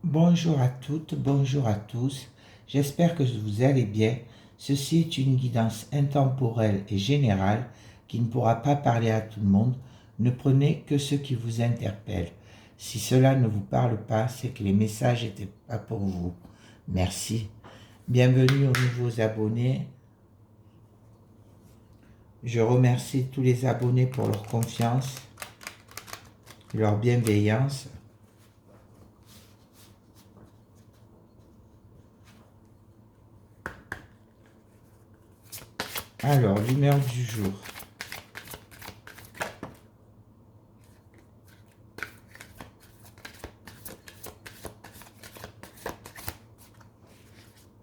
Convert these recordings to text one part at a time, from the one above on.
Bonjour à toutes, bonjour à tous. J'espère que vous allez bien. Ceci est une guidance intemporelle et générale qui ne pourra pas parler à tout le monde. Ne prenez que ce qui vous interpelle. Si cela ne vous parle pas, c'est que les messages n'étaient pas pour vous. Merci. Bienvenue aux nouveaux abonnés. Je remercie tous les abonnés pour leur confiance, leur bienveillance. Alors, l'humeur du jour.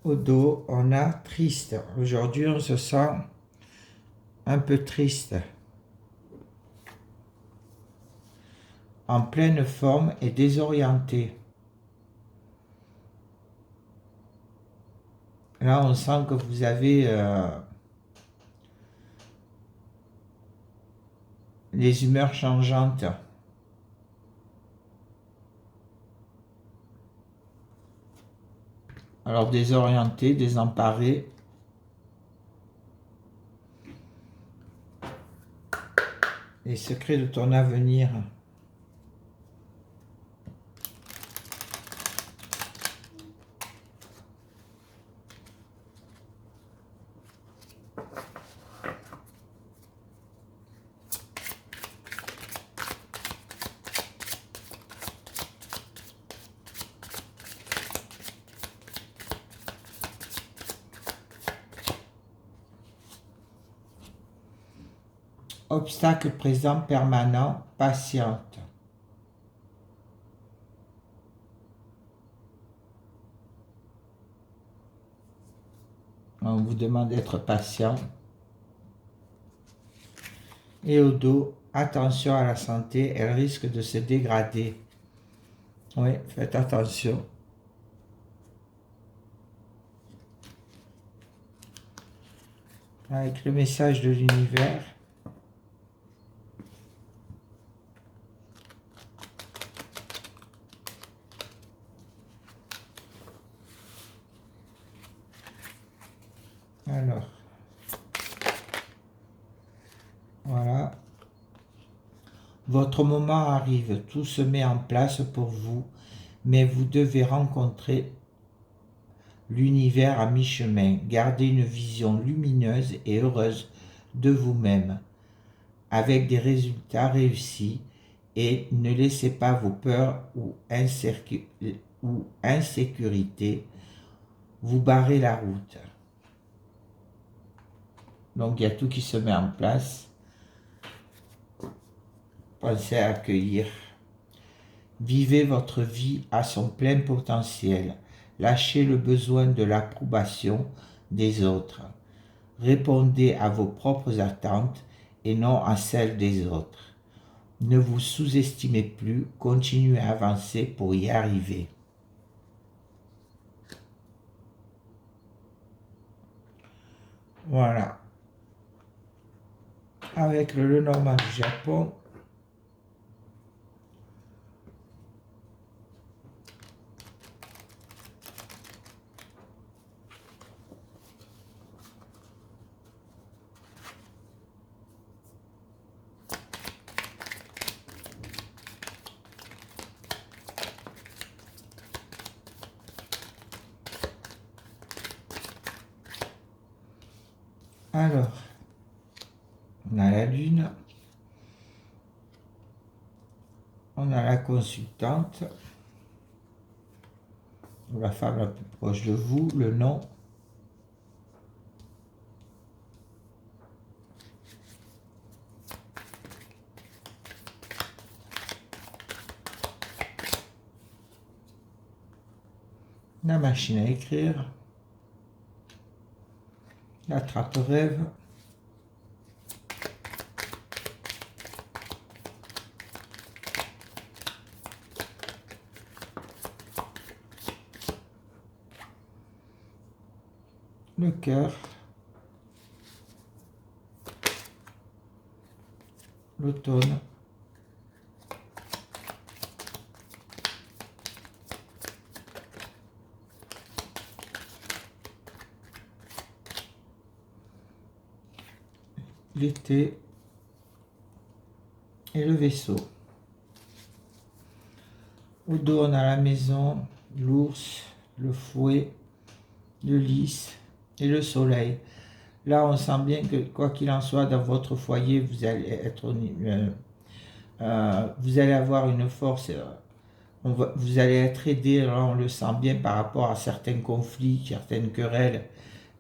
Au dos, on a triste. Aujourd'hui, on se sent un peu triste, en pleine forme et désorienté. Là, on sent que vous avez les humeurs changeantes. Alors, désorienté, désemparé. Les secrets de ton avenir. Obstacle présent permanent, patiente. On vous demande d'être patient. Et au dos, attention à la santé, elle risque de se dégrader. Oui, faites attention. Avec le message de l'univers. Alors, voilà. Votre moment arrive, tout se met en place pour vous, mais vous devez rencontrer l'univers à mi-chemin. Gardez une vision lumineuse et heureuse de vous-même, avec des résultats réussis, et ne laissez pas vos peurs ou insécurités vous barrer la route. Donc il y a tout qui se met en place. Pensez à accueillir. Vivez votre vie à son plein potentiel. Lâchez le besoin de l'approbation des autres. Répondez à vos propres attentes et non à celles des autres. Ne vous sous-estimez plus, continuez à avancer pour y arriver. Voilà. Avec le Lenormand du Japon, alors, on a la Lune, on a la consultante, la femme la plus proche de vous, le nom, la machine à écrire, la trappe-rêve, le cœur, l'automne, l'été et le vaisseau. Au dos, on a la maison, l'ours, le fouet, le lys et le soleil. Là, on sent bien que, quoi qu'il en soit, dans votre foyer, vous allez être, vous allez avoir une force, vous allez être aidé, là, on le sent bien par rapport à certains conflits, certaines querelles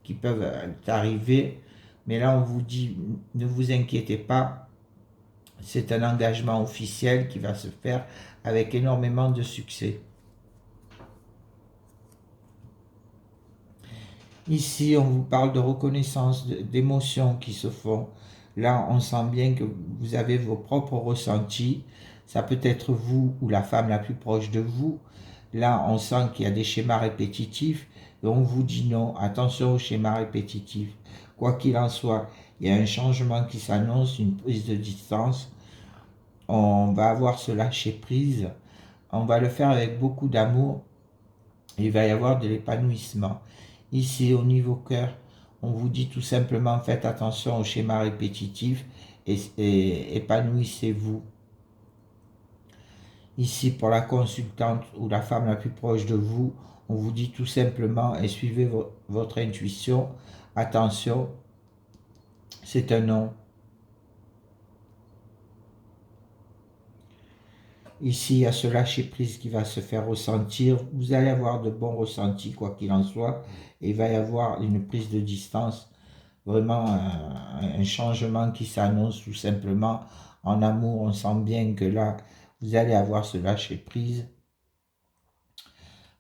qui peuvent arriver. Mais là, on vous dit, ne vous inquiétez pas, c'est un engagement officiel qui va se faire avec énormément de succès. Ici, on vous parle de reconnaissance, d'émotions qui se font. Là, on sent bien que vous avez vos propres ressentis. Ça peut être vous ou la femme la plus proche de vous. Là, on sent qu'il y a des schémas répétitifs et on vous dit non, attention aux schémas répétitifs. Quoi qu'il en soit, il y a un changement qui s'annonce, une prise de distance. On va avoir ce lâcher prise. On va le faire avec beaucoup d'amour. Il va y avoir de l'épanouissement. Ici, au niveau cœur, on vous dit tout simplement, faites attention aux schémas répétitifs et épanouissez-vous. Ici, pour la consultante ou la femme la plus proche de vous, on vous dit tout simplement, et suivez votre intuition. Attention, c'est un non. Ici, il y a ce lâcher-prise qui va se faire ressentir. Vous allez avoir de bons ressentis, quoi qu'il en soit. Et il va y avoir une prise de distance. Vraiment un changement qui s'annonce tout simplement. En amour, on sent bien que là, vous allez avoir ce lâcher-prise.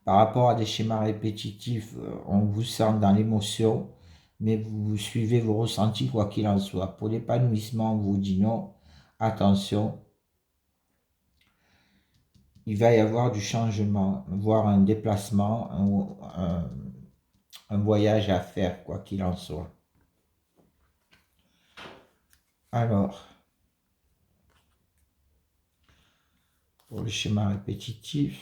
Par rapport à des schémas répétitifs, on vous sent dans l'émotion. Mais vous suivez vos ressentis, quoi qu'il en soit. Pour l'épanouissement, on vous dit non. Attention. Il va y avoir du changement, voire un déplacement, un voyage à faire, quoi qu'il en soit. Alors, pour le schéma répétitif,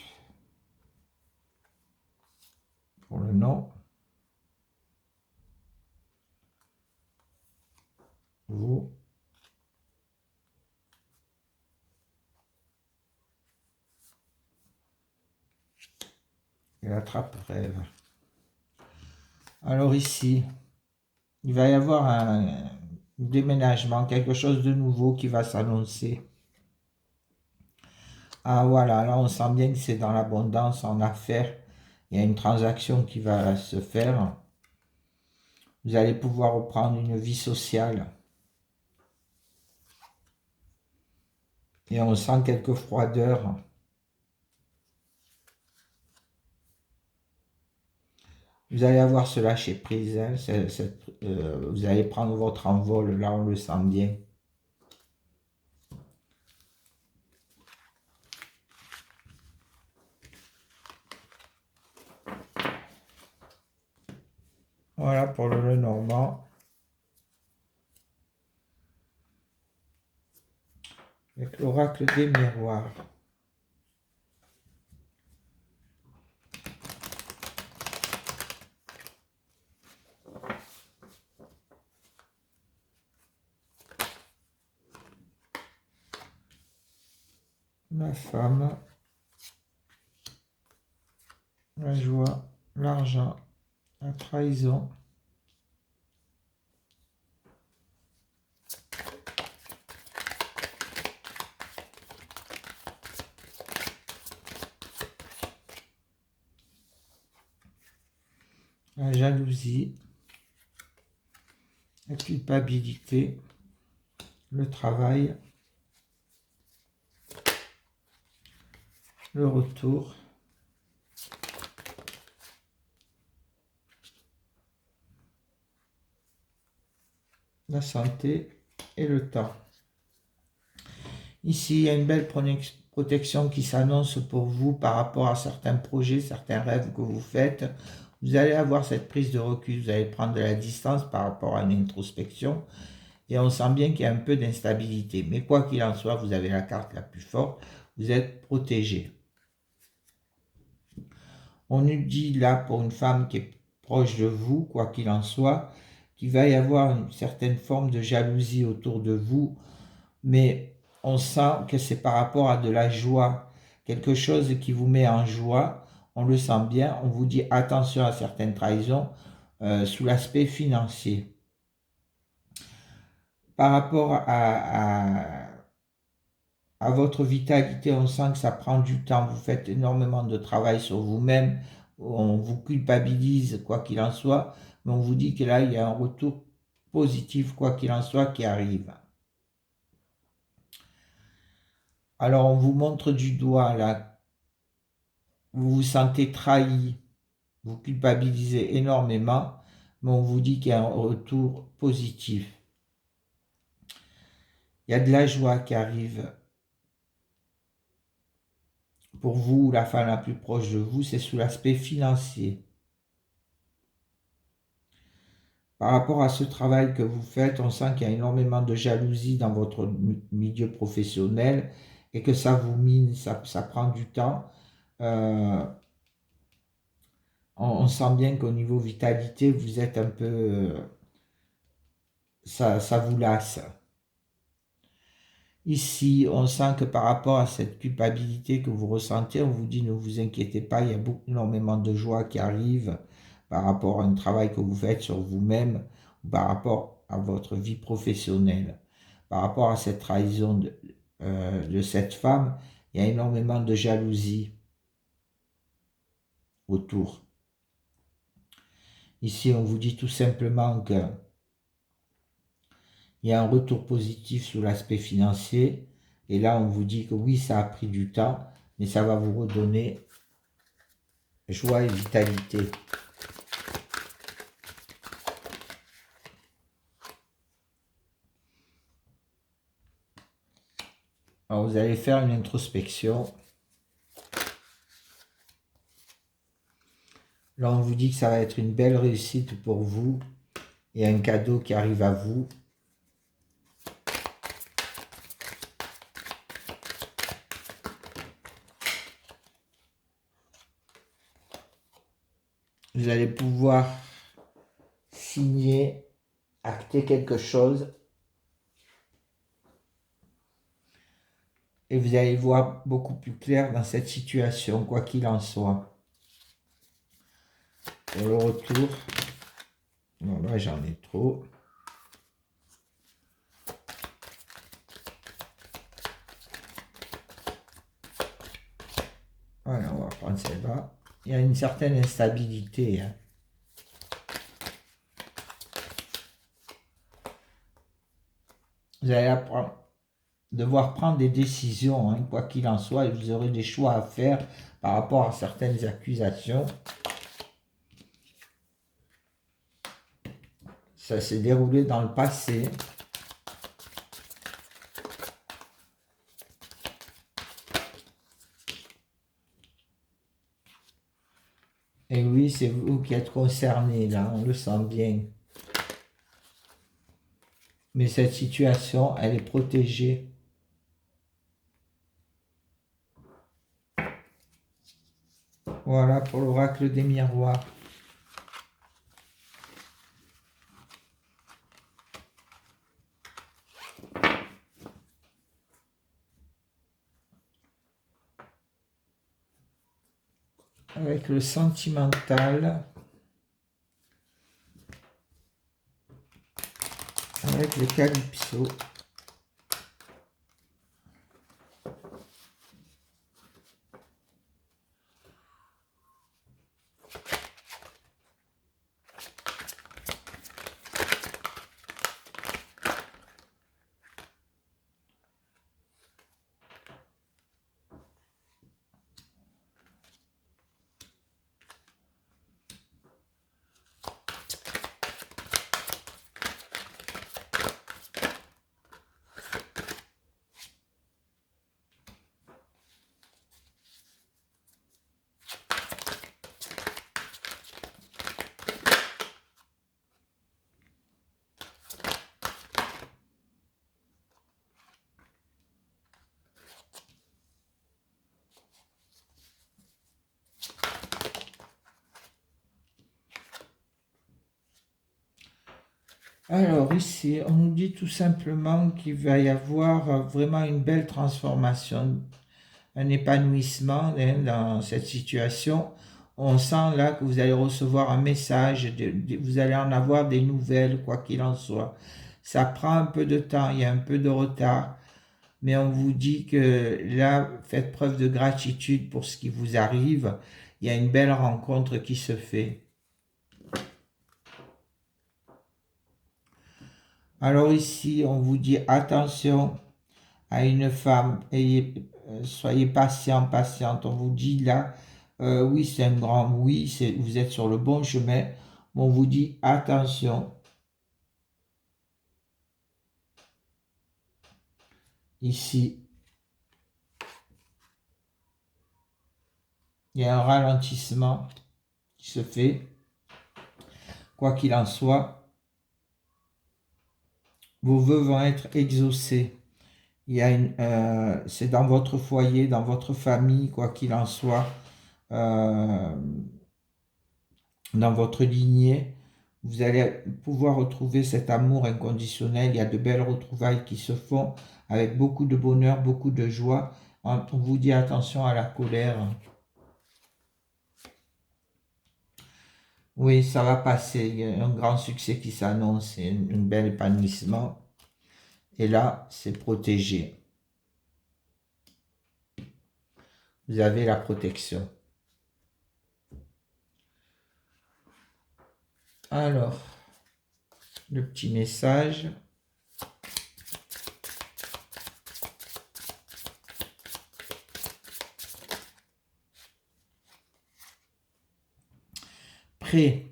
pour le non, vous, et la trappe-rêve. Alors ici, il va y avoir un déménagement, quelque chose de nouveau qui va s'annoncer. Ah voilà, là on sent bien que c'est dans l'abondance, en affaires. Il y a une transaction qui va se faire. Vous allez pouvoir reprendre une vie sociale. Et on sent quelques froideurs. Vous allez avoir ce lâcher prise, hein, vous allez prendre votre envol, là on le sent bien. Voilà pour le Lenormand. Avec l'oracle des miroirs. La femme, la joie, l'argent, la trahison. La jalousie, la culpabilité, le travail, le retour, la santé et le temps. Ici, il y a une belle protection qui s'annonce pour vous par rapport à certains projets, certains rêves que vous faites. Vous allez avoir cette prise de recul, vous allez prendre de la distance par rapport à une introspection. Et on sent bien qu'il y a un peu d'instabilité. Mais quoi qu'il en soit, vous avez la carte la plus forte, vous êtes protégé. On nous dit là, pour une femme qui est proche de vous, quoi qu'il en soit, qu'il va y avoir une certaine forme de jalousie autour de vous, mais on sent que c'est par rapport à de la joie, quelque chose qui vous met en joie, on le sent bien, on vous dit attention à certaines trahisons sous l'aspect financier. Par rapport à votre vitalité, on sent que ça prend du temps, vous faites énormément de travail sur vous-même, on vous culpabilise quoi qu'il en soit, mais on vous dit que là, il y a un retour positif quoi qu'il en soit qui arrive. Alors on vous montre du doigt là, vous vous sentez trahi, vous culpabilisez énormément, mais on vous dit qu'il y a un retour positif. Il y a de la joie qui arrive pour vous, la femme la plus proche de vous, c'est sous l'aspect financier. Par rapport à ce travail que vous faites, on sent qu'il y a énormément de jalousie dans votre milieu professionnel et que ça vous mine, ça prend du temps. On sent bien qu'au niveau vitalité, vous êtes un peu... ça vous lasse. Ici, on sent que par rapport à cette culpabilité que vous ressentez, on vous dit ne vous inquiétez pas, il y a énormément de joie qui arrive par rapport à un travail que vous faites sur vous-même, ou par rapport à votre vie professionnelle. Par rapport à cette trahison de cette femme, il y a énormément de jalousie autour. Ici, on vous dit tout simplement que il y a un retour positif sur l'aspect financier. Et là, on vous dit que oui, ça a pris du temps, mais ça va vous redonner joie et vitalité. Alors, vous allez faire une introspection. Là, on vous dit que ça va être une belle réussite pour vous et un cadeau qui arrive à vous. Vous allez pouvoir signer, acter quelque chose et vous allez voir beaucoup plus clair dans cette situation, quoi qu'il en soit. Pour le retour, bon là j'en ai trop. Voilà, on va prendre celle-là. Il y a une certaine instabilité. Hein. Vous allez devoir prendre des décisions, hein, quoi qu'il en soit, et vous aurez des choix à faire par rapport à certaines accusations. Ça s'est déroulé dans le passé. Et oui, c'est vous qui êtes concerné là, on le sent bien. Mais cette situation, elle est protégée. Voilà pour l'oracle des miroirs. Avec le sentimental. Avec le calypso. Alors ici, on nous dit tout simplement qu'il va y avoir vraiment une belle transformation, un épanouissement hein, dans cette situation. On sent là que vous allez recevoir un message, vous allez en avoir des nouvelles, quoi qu'il en soit. Ça prend un peu de temps, il y a un peu de retard, mais on vous dit que là, faites preuve de gratitude pour ce qui vous arrive. Il y a une belle rencontre qui se fait. Alors ici, on vous dit attention à une femme, soyez patient, patiente. On vous dit là, oui, c'est un grand oui, vous êtes sur le bon chemin. Mais on vous dit attention. Ici, il y a un ralentissement qui se fait. Quoi qu'il en soit, vos vœux vont être exaucés. C'est dans votre foyer, dans votre famille, quoi qu'il en soit, euh, dans votre lignée, vous allez pouvoir retrouver cet amour inconditionnel. Il y a de belles retrouvailles qui se font avec beaucoup de bonheur, beaucoup de joie. On vous dit attention à la colère. Oui, ça va passer. Il y a un grand succès qui s'annonce et un bel épanouissement. Et là, c'est protégé. Vous avez la protection. Alors, le petit message. Prêt.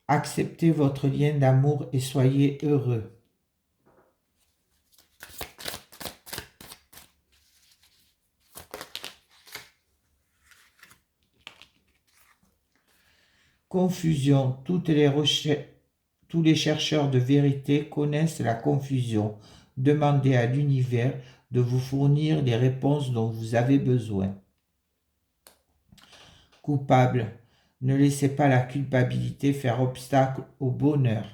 Acceptez votre lien d'amour et soyez heureux. Confusion. Tous les chercheurs de vérité connaissent la confusion. Demandez à l'univers de vous fournir les réponses dont vous avez besoin. Coupable. Ne laissez pas la culpabilité faire obstacle au bonheur.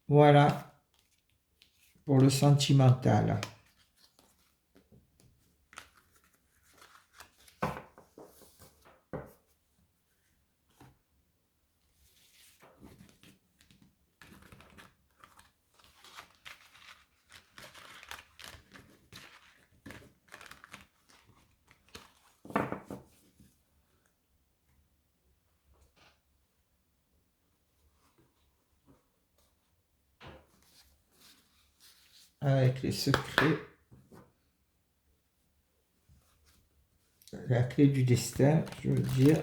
Voilà pour le sentimental. Avec les secrets, la clé du destin, je veux dire.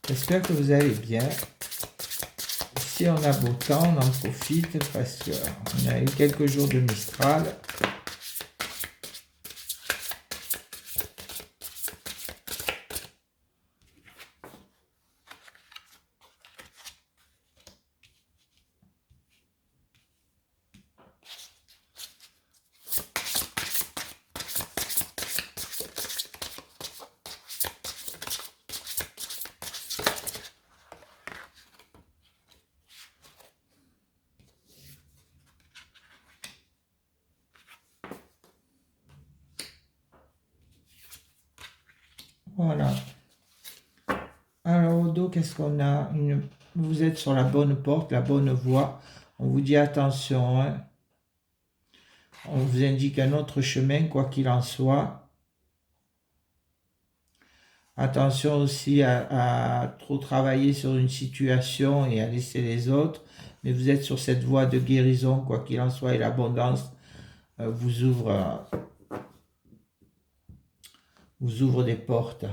J'espère que vous allez bien. Si on a beau temps, on en profite parce qu'on a eu quelques jours de Mistral. Voilà. Alors au dos, qu'est-ce qu'on a? Vous êtes sur la bonne porte, la bonne voie. On vous dit attention. Hein. On vous indique un autre chemin, quoi qu'il en soit. Attention aussi à trop travailler sur une situation et à laisser les autres. Mais vous êtes sur cette voie de guérison, quoi qu'il en soit, et l'abondance vous ouvre des portes.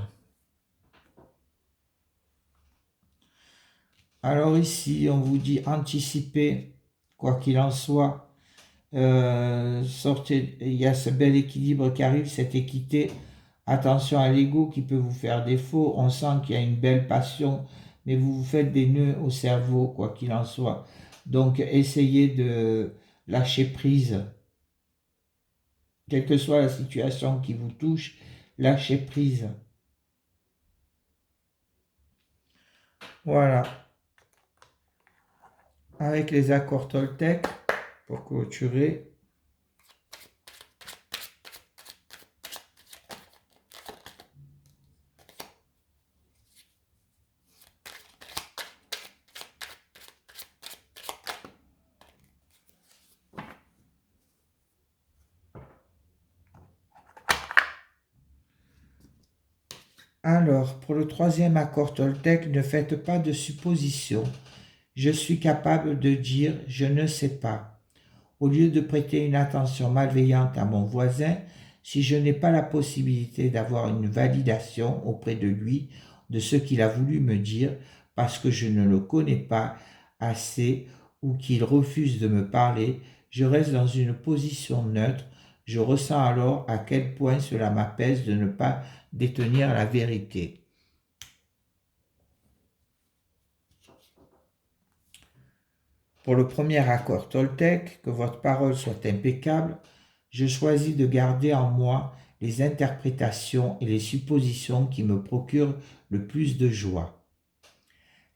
Alors ici, on vous dit anticiper, quoi qu'il en soit. Sortez, il y a ce bel équilibre qui arrive, cette équité. Attention à l'ego qui peut vous faire défaut. On sent qu'il y a une belle passion, mais vous vous faites des nœuds au cerveau, quoi qu'il en soit. Donc, essayez de lâcher prise. Quelle que soit la situation qui vous touche, lâchez prise. Voilà. Avec les accords Toltec, pour clôturer. Alors, pour le troisième accord Toltec, ne faites pas de suppositions. Je suis capable de dire je ne sais pas. Au lieu de prêter une attention malveillante à mon voisin, si je n'ai pas la possibilité d'avoir une validation auprès de lui de ce qu'il a voulu me dire parce que je ne le connais pas assez ou qu'il refuse de me parler, je reste dans une position neutre. Je ressens alors à quel point cela m'apaise de ne pas détenir la vérité. Pour le premier accord Toltec, que votre parole soit impeccable, je choisis de garder en moi les interprétations et les suppositions qui me procurent le plus de joie.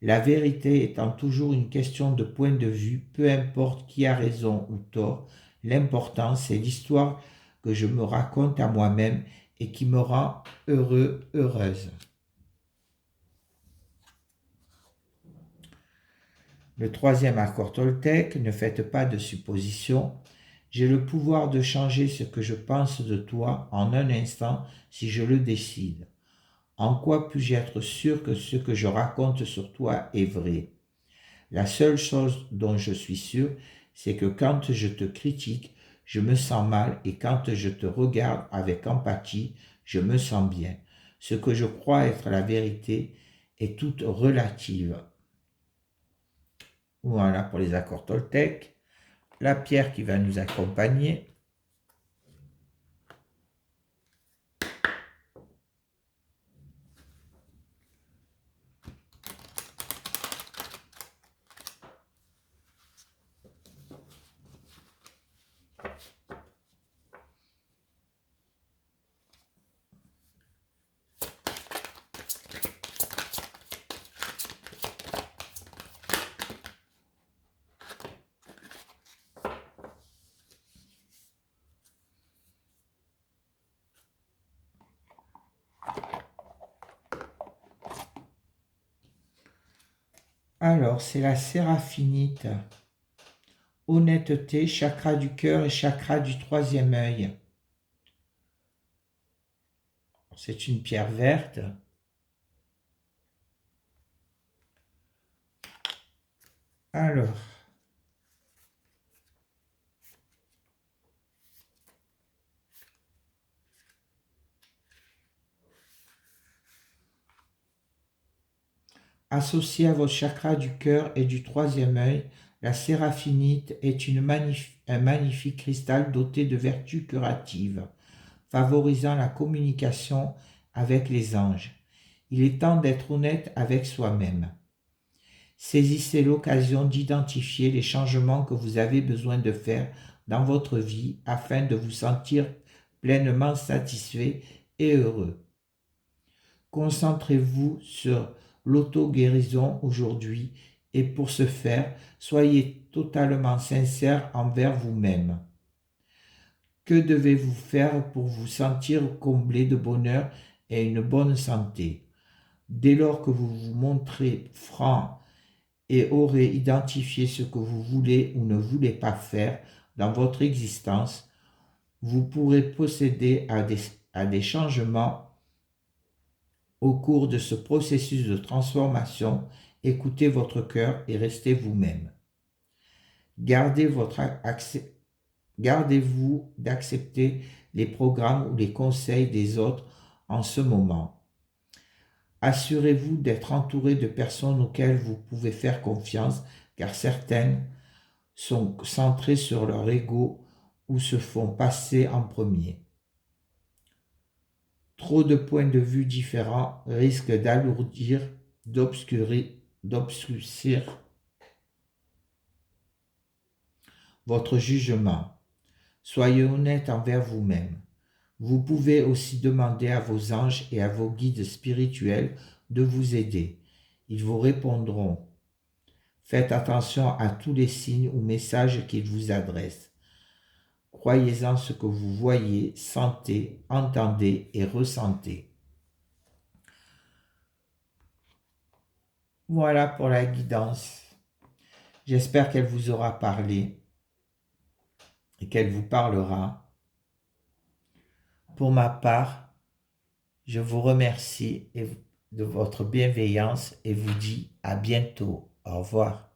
La vérité étant toujours une question de point de vue, peu importe qui a raison ou tort, l'important c'est l'histoire que je me raconte à moi-même et qui me rend heureux, heureuse. Le troisième accord Toltec, ne faites pas de suppositions. J'ai le pouvoir de changer ce que je pense de toi en un instant si je le décide. En quoi puis-je être sûr que ce que je raconte sur toi est vrai? La seule chose dont je suis sûr, c'est que quand je te critique, je me sens mal et quand je te regarde avec empathie, je me sens bien. Ce que je crois être la vérité est toute relative. Voilà pour les accords Toltec. La pierre qui va nous accompagner. Alors, c'est la séraphinite. Honnêteté, chakra du cœur et chakra du troisième œil. C'est une pierre verte. Alors, associée à votre chakra du cœur et du troisième œil, la séraphinite est un magnifique cristal doté de vertus curatives, favorisant la communication avec les anges. Il est temps d'être honnête avec soi-même. Saisissez l'occasion d'identifier les changements que vous avez besoin de faire dans votre vie afin de vous sentir pleinement satisfait et heureux. Concentrez-vous sur l'auto-guérison aujourd'hui et pour ce faire, soyez totalement sincère envers vous-même. Que devez-vous faire pour vous sentir comblé de bonheur et une bonne santé? Dès lors que vous vous montrez franc et aurez identifié ce que vous voulez ou ne voulez pas faire dans votre existence, vous pourrez procéder à des changements au cours de ce processus de transformation. Écoutez votre cœur et restez vous-même. Gardez-vous d'accepter les programmes ou les conseils des autres en ce moment. Assurez-vous d'être entouré de personnes auxquelles vous pouvez faire confiance, car certaines sont centrées sur leur ego ou se font passer en premier. Trop de points de vue différents risquent d'alourdir, d'obscurcir votre jugement. Soyez honnête envers vous-même. Vous pouvez aussi demander à vos anges et à vos guides spirituels de vous aider. Ils vous répondront. Faites attention à tous les signes ou messages qu'ils vous adressent. Croyez en ce que vous voyez, sentez, entendez et ressentez. Voilà pour la guidance. J'espère qu'elle vous aura parlé et qu'elle vous parlera. Pour ma part, je vous remercie de votre bienveillance et vous dis à bientôt. Au revoir.